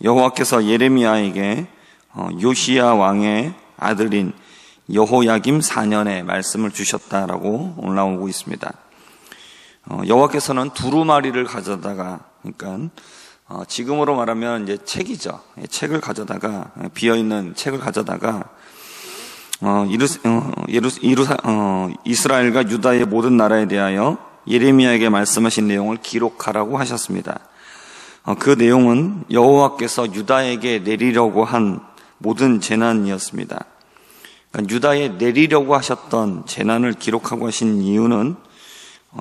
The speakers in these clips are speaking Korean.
여호와께서 예레미야에게 요시야 왕의 아들인 여호야김 4년에 말씀을 주셨다라고 오늘 나오고 있습니다. 여호와께서는 두루마리를 가져다가, 그러니까 지금으로 말하면 이제 책이죠. 책을 가져다가, 비어있는 책을 가져다가 이스라엘과 유다의 모든 나라에 대하여 예레미야에게 말씀하신 내용을 기록하라고 하셨습니다. 그 내용은 여호와께서 유다에게 내리려고 한 모든 재난이었습니다. 그러니까 유다에 내리려고 하셨던 재난을 기록하고 하신 이유는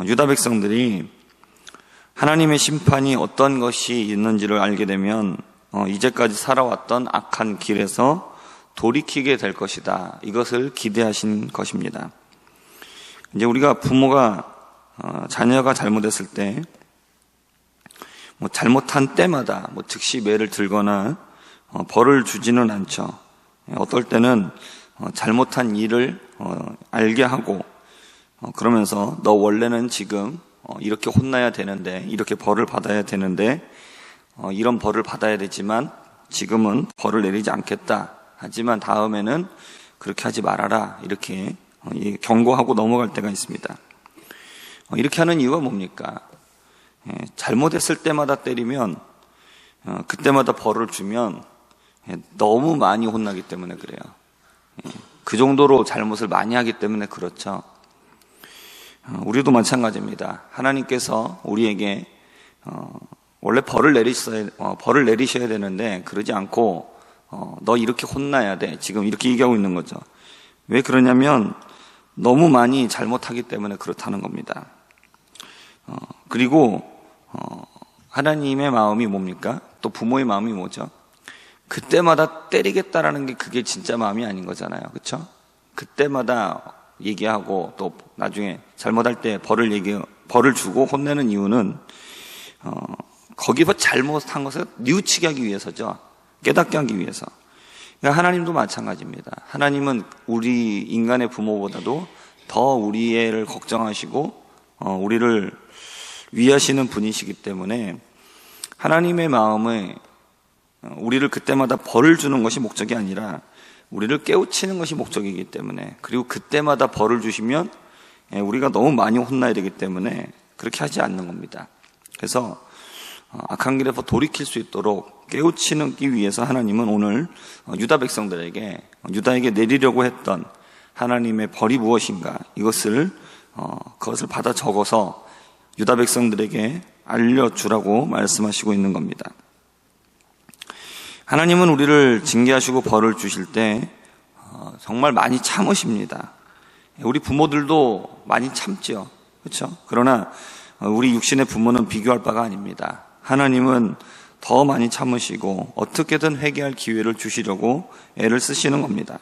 유다 백성들이 하나님의 심판이 어떤 것이 있는지를 알게 되면 이제까지 살아왔던 악한 길에서 돌이키게 될 것이다. 이것을 기대하신 것입니다. 이제 우리가 부모가 자녀가 잘못했을 때 잘못한 때마다 즉시 매를 들거나 벌을 주지는 않죠. 어떨 때는 잘못한 일을 알게 하고 그러면서 너 원래는 지금 이렇게 혼나야 되는데, 이렇게 벌을 받아야 되는데 이런 벌을 받아야 되지만 지금은 벌을 내리지 않겠다. 하지만 다음에는 그렇게 하지 말아라. 이렇게 경고하고 넘어갈 때가 있습니다. 이렇게 하는 이유가 뭡니까? 잘못했을 때마다 때리면 그때마다 벌을 주면 너무 많이 혼나기 때문에 그래요. 그 정도로 잘못을 많이 하기 때문에 그렇죠. 우리도 마찬가지입니다. 하나님께서 우리에게 원래 벌을 내리셔야 되는데 그러지 않고 너 이렇게 혼나야 돼. 지금 이렇게 얘기하고 있는 거죠. 왜 그러냐면 너무 많이 잘못하기 때문에 그렇다는 겁니다. 그리고 하나님의 마음이 뭡니까? 또 부모의 마음이 뭐죠? 그때마다 때리겠다라는 게 그게 진짜 마음이 아닌 거잖아요. 그렇죠? 그때마다 얘기하고 또 나중에 잘못할 때 벌을 주고 혼내는 이유는 거기서 잘못한 것을 뉘우치게 하기 위해서죠. 깨닫게 하기 위해서. 그러니까 하나님도 마찬가지입니다. 하나님은 우리 인간의 부모보다도 더 우리 애를 걱정하시고 우리를 위하시는 분이시기 때문에 하나님의 마음에 우리를 그때마다 벌을 주는 것이 목적이 아니라 우리를 깨우치는 것이 목적이기 때문에, 그리고 그때마다 벌을 주시면 우리가 너무 많이 혼나야 되기 때문에 그렇게 하지 않는 겁니다. 그래서 악한 길에서 돌이킬 수 있도록 깨우치기 위해서 하나님은 오늘 유다 백성들에게, 유다에게 내리려고 했던 하나님의 벌이 무엇인가, 그것을 받아 적어서 유다 백성들에게 알려주라고 말씀하시고 있는 겁니다. 하나님은 우리를 징계하시고 벌을 주실 때 정말 많이 참으십니다. 우리 부모들도 많이 참죠. 그렇죠? 그러나 우리 육신의 부모는 비교할 바가 아닙니다. 하나님은 더 많이 참으시고 어떻게든 회개할 기회를 주시려고 애를 쓰시는 겁니다.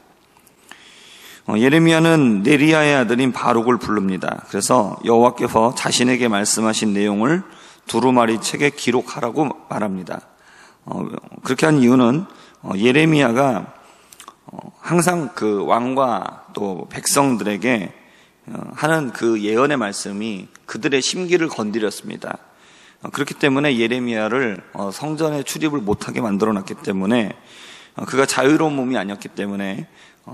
예레미야는 네리야의 아들인 바룩을 부릅니다. 그래서 여호와께서 자신에게 말씀하신 내용을 두루마리 책에 기록하라고 말합니다. 그렇게 한 이유는 예레미야가 항상 그 왕과 또 백성들에게 하는 그 예언의 말씀이 그들의 심기를 건드렸습니다. 그렇기 때문에 예레미야를 성전에 출입을 못하게 만들어놨기 때문에, 그가 자유로운 몸이 아니었기 때문에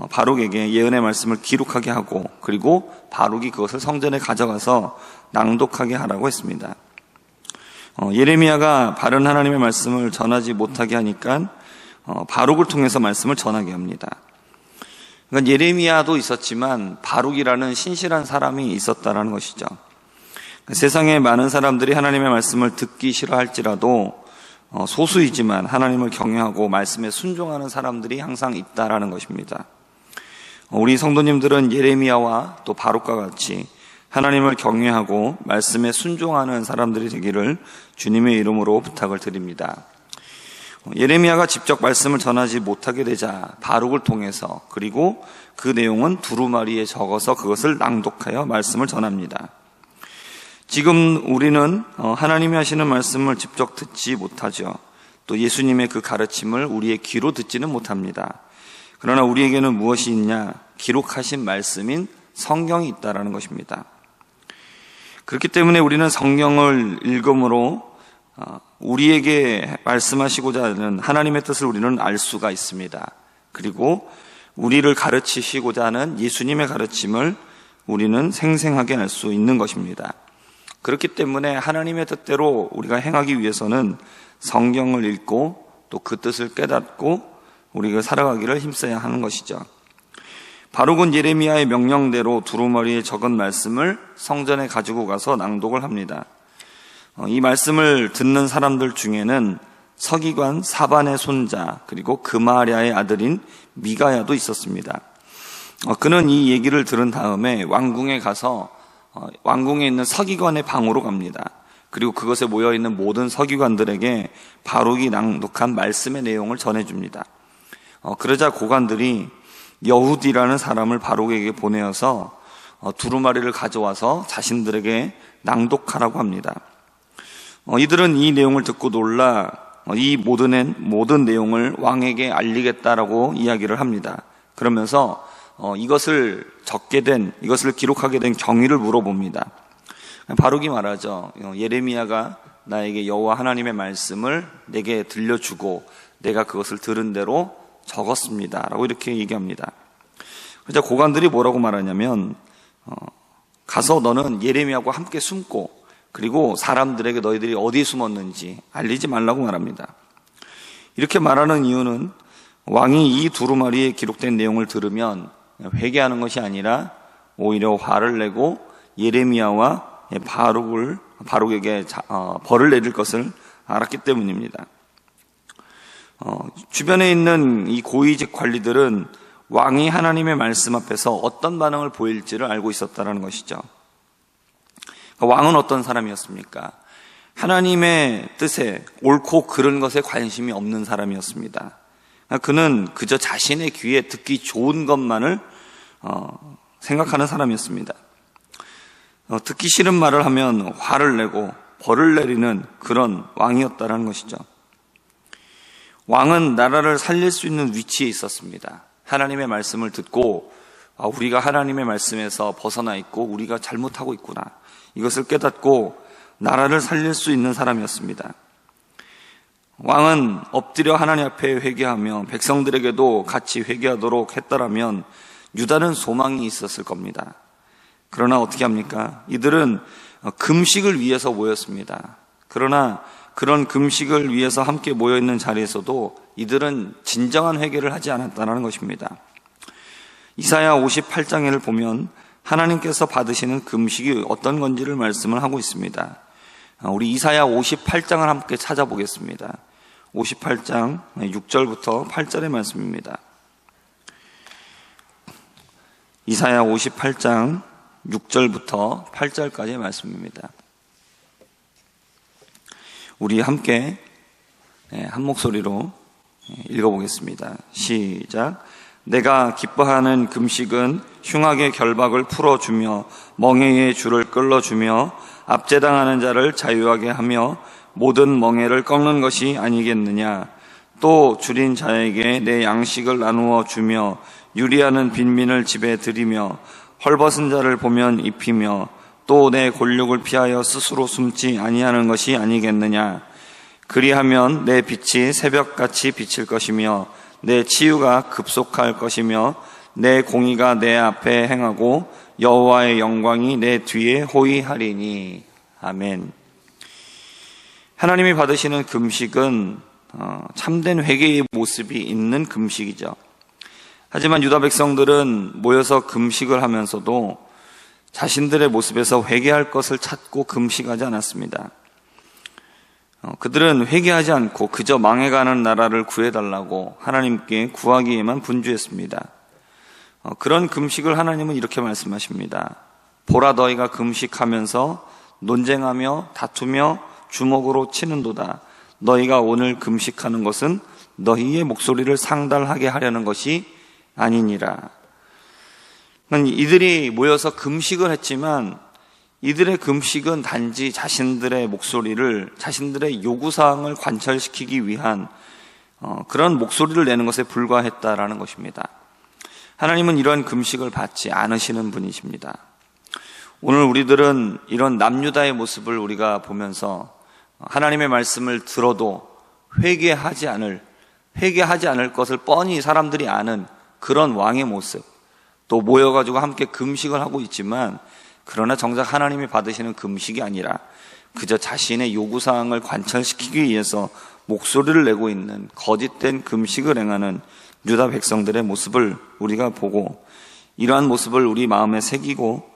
바룩에게 예언의 말씀을 기록하게 하고, 그리고 바룩이 그것을 성전에 가져가서 낭독하게 하라고 했습니다. 예레미야가 바른 하나님의 말씀을 전하지 못하게 하니까 바룩을 통해서 말씀을 전하게 합니다. 그러니까 예레미야도 있었지만 바룩이라는 신실한 사람이 있었다라는 것이죠. 세상에 많은 사람들이 하나님의 말씀을 듣기 싫어할지라도 소수이지만 하나님을 경외하고 말씀에 순종하는 사람들이 항상 있다라는 것입니다. 우리 성도님들은 예레미야와 또 바룩과 같이 하나님을 경외하고 말씀에 순종하는 사람들이 되기를 주님의 이름으로 부탁을 드립니다. 예레미야가 직접 말씀을 전하지 못하게 되자 바룩을 통해서, 그리고 그 내용은 두루마리에 적어서 그것을 낭독하여 말씀을 전합니다. 지금 우리는 하나님이 하시는 말씀을 직접 듣지 못하죠. 또 예수님의 그 가르침을 우리의 귀로 듣지는 못합니다. 그러나 우리에게는 무엇이 있냐? 기록하신 말씀인 성경이 있다라는 것입니다. 그렇기 때문에 우리는 성경을 읽음으로 우리에게 말씀하시고자 하는 하나님의 뜻을 우리는 알 수가 있습니다. 그리고 우리를 가르치시고자 하는 예수님의 가르침을 우리는 생생하게 알 수 있는 것입니다. 그렇기 때문에 하나님의 뜻대로 우리가 행하기 위해서는 성경을 읽고 또 그 뜻을 깨닫고 우리가 살아가기를 힘써야 하는 것이죠. 바룩은 예레미야의 명령대로 두루마리에 적은 말씀을 성전에 가지고 가서 낭독을 합니다. 이 말씀을 듣는 사람들 중에는 서기관 사반의 손자 그리고 그마랴의 아들인 미가야도 있었습니다. 그는 이 얘기를 들은 다음에 왕궁에 가서 왕궁에 있는 서기관의 방으로 갑니다. 그리고 그것에 모여있는 모든 서기관들에게 바룩이 낭독한 말씀의 내용을 전해줍니다. 그러자 고관들이 여훗이라는 사람을 바룩에게 보내어서 두루마리를 가져와서 자신들에게 낭독하라고 합니다. 이들은 이 내용을 듣고 놀라 이 모든 내용을 왕에게 알리겠다라고 이야기를 합니다. 그러면서 이것을 기록하게 된 경위를 물어봅니다. 바룩이 말하죠. 예레미야가 나에게 여호와 하나님의 말씀을 내게 들려주고 내가 그것을 들은 대로 적었습니다 라고 이렇게 얘기합니다. 그래서 고관들이 뭐라고 말하냐면 가서 너는 예레미야와 함께 숨고 그리고 사람들에게 너희들이 어디에 숨었는지 알리지 말라고 말합니다. 이렇게 말하는 이유는 왕이 이 두루마리에 기록된 내용을 들으면 회개하는 것이 아니라 오히려 화를 내고 예레미야와 바룩에게 벌을 내릴 것을 알았기 때문입니다. 주변에 있는 이 고위직 관리들은 왕이 하나님의 말씀 앞에서 어떤 반응을 보일지를 알고 있었다는 것이죠. 왕은 어떤 사람이었습니까? 하나님의 뜻에 옳고 그른 것에 관심이 없는 사람이었습니다. 그는 그저 자신의 귀에 듣기 좋은 것만을 생각하는 사람이었습니다. 듣기 싫은 말을 하면 화를 내고 벌을 내리는 그런 왕이었다는 것이죠. 왕은 나라를 살릴 수 있는 위치에 있었습니다. 하나님의 말씀을 듣고 우리가 하나님의 말씀에서 벗어나 있고 우리가 잘못하고 있구나, 이것을 깨닫고 나라를 살릴 수 있는 사람이었습니다. 왕은 엎드려 하나님 앞에 회개하며 백성들에게도 같이 회개하도록 했더라면 유다는 소망이 있었을 겁니다. 그러나 어떻게 합니까? 이들은 금식을 위해서 모였습니다. 그러나 그런 금식을 위해서 함께 모여있는 자리에서도 이들은 진정한 회개를 하지 않았다는 것입니다. 이사야 58장을 보면 하나님께서 받으시는 금식이 어떤 건지를 말씀을 하고 있습니다. 우리 이사야 58장을 함께 찾아보겠습니다. 58장 6절부터 8절의 말씀입니다. 이사야 58장 6절부터 8절까지의 말씀입니다. 우리 함께 한 목소리로 읽어보겠습니다. 시작. 내가 기뻐하는 금식은 흉악의 결박을 풀어주며 멍에의 줄을 끌어주며 압제당하는 자를 자유하게 하며 모든 멍에를 꺾는 것이 아니겠느냐. 또 줄인 자에게 내 양식을 나누어 주며 유리하는 빈민을 집에 들이며 헐벗은 자를 보면 입히며 또 내 곤욕을 피하여 스스로 숨지 아니하는 것이 아니겠느냐. 그리하면 내 빛이 새벽같이 비칠 것이며 내 치유가 급속할 것이며 내 공의가 내 앞에 행하고 여호와의 영광이 내 뒤에 호위하리니. 아멘. 하나님이 받으시는 금식은 참된 회개의 모습이 있는 금식이죠. 하지만 유다 백성들은 모여서 금식을 하면서도 자신들의 모습에서 회개할 것을 찾고 금식하지 않았습니다. 그들은 회개하지 않고 그저 망해가는 나라를 구해달라고 하나님께 구하기에만 분주했습니다. 그런 금식을 하나님은 이렇게 말씀하십니다. 보라, 너희가 금식하면서 논쟁하며 다투며 주먹으로 치는도다. 너희가 오늘 금식하는 것은 너희의 목소리를 상달하게 하려는 것이 아니니라. 이들이 모여서 금식을 했지만 이들의 금식은 단지 자신들의 목소리를, 자신들의 요구사항을 관철시키기 위한 그런 목소리를 내는 것에 불과했다라는 것입니다. 하나님은 이러한 금식을 받지 않으시는 분이십니다. 오늘 우리들은 이런 남유다의 모습을 우리가 보면서 하나님의 말씀을 들어도 회개하지 않을 것을 뻔히 사람들이 아는 그런 왕의 모습, 또 모여가지고 함께 금식을 하고 있지만, 그러나 정작 하나님이 받으시는 금식이 아니라 그저 자신의 요구사항을 관철시키기 위해서 목소리를 내고 있는 거짓된 금식을 행하는 유다 백성들의 모습을 우리가 보고, 이러한 모습을 우리 마음에 새기고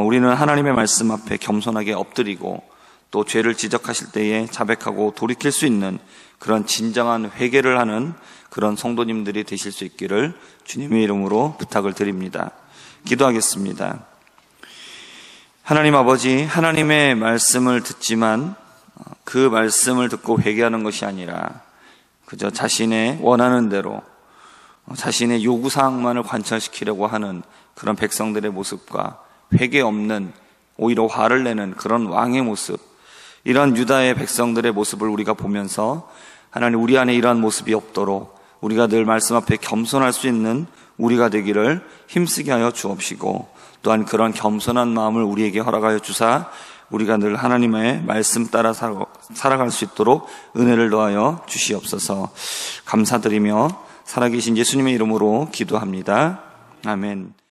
우리는 하나님의 말씀 앞에 겸손하게 엎드리고, 또 죄를 지적하실 때에 자백하고 돌이킬 수 있는 그런 진정한 회개를 하는 그런 성도님들이 되실 수 있기를 주님의 이름으로 부탁을 드립니다. 기도하겠습니다. 하나님 아버지, 하나님의 말씀을 듣지만 그 말씀을 듣고 회개하는 것이 아니라 그저 자신의 원하는 대로 자신의 요구사항만을 관철시키려고 하는 그런 백성들의 모습과 회개 없는, 오히려 화를 내는 그런 왕의 모습, 이런 유다의 백성들의 모습을 우리가 보면서 하나님, 우리 안에 이러한 모습이 없도록 우리가 늘 말씀 앞에 겸손할 수 있는 우리가 되기를 힘쓰게 하여 주옵시고, 또한 그런 겸손한 마음을 우리에게 허락하여 주사 우리가 늘 하나님의 말씀 따라 살아갈 수 있도록 은혜를 더하여 주시옵소서. 감사드리며 살아계신 예수님의 이름으로 기도합니다. 아멘.